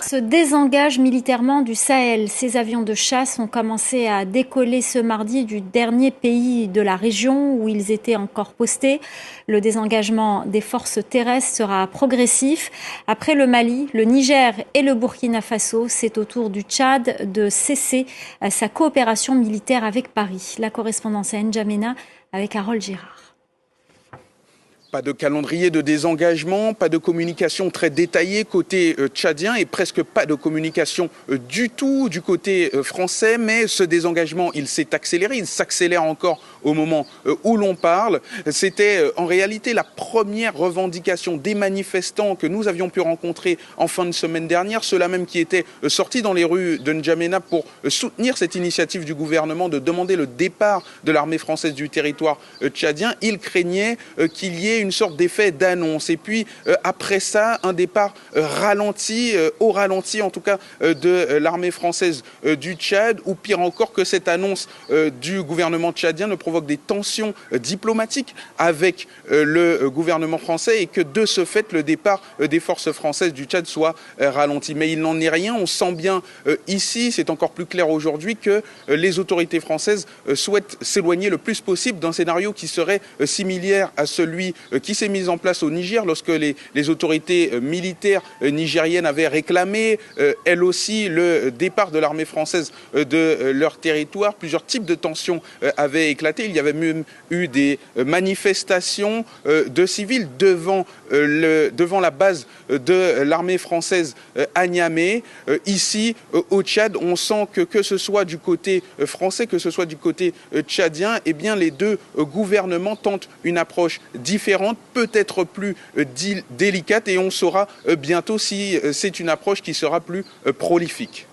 Se désengage militairement du Sahel. Ces avions de chasse ont commencé à décoller ce mardi du dernier pays de la région où ils étaient encore postés. Le désengagement des forces terrestres sera progressif. Après le Mali, le Niger et le Burkina Faso, c'est au tour du Tchad de cesser sa coopération militaire avec Paris. La correspondance à N'Djamena avec Harold Girard. Pas de calendrier de désengagement, pas de communication très détaillée côté tchadien et presque pas de communication du tout du côté français. Mais ce désengagement, il s'est accéléré, il s'accélère encore au moment où l'on parle. C'était en réalité la première revendication des manifestants que nous avions pu rencontrer en fin de semaine dernière. Ceux-là même qui étaient sortis dans les rues de N'Djamena pour soutenir cette initiative du gouvernement de demander le départ de l'armée française du territoire tchadien. Ils craignaient qu'il y ait une sorte d'effet d'annonce. Et puis, après ça, un départ ralenti, au ralenti en tout cas, de l'armée française du Tchad, ou pire encore que cette annonce du gouvernement tchadien ne provoque des tensions diplomatiques avec le gouvernement français et que de ce fait, le départ des forces françaises du Tchad soit ralenti. Mais il n'en est rien. On sent bien ici, c'est encore plus clair aujourd'hui, que les autorités françaises souhaitent s'éloigner le plus possible d'un scénario qui serait similaire à celui qui s'est mis en place au Niger lorsque les autorités militaires nigériennes avaient réclamé, elles aussi, le départ de l'armée française de leur territoire. Plusieurs types de tensions avaient éclaté. Il y avait même eu des manifestations de civils devant la base de l'armée française à Niamey. Ici, au Tchad, on sent que ce soit du côté français, que ce soit du côté tchadien, eh bien, les deux gouvernements tentent une approche différente, peut-être plus délicate, et on saura bientôt si c'est une approche qui sera plus prolifique.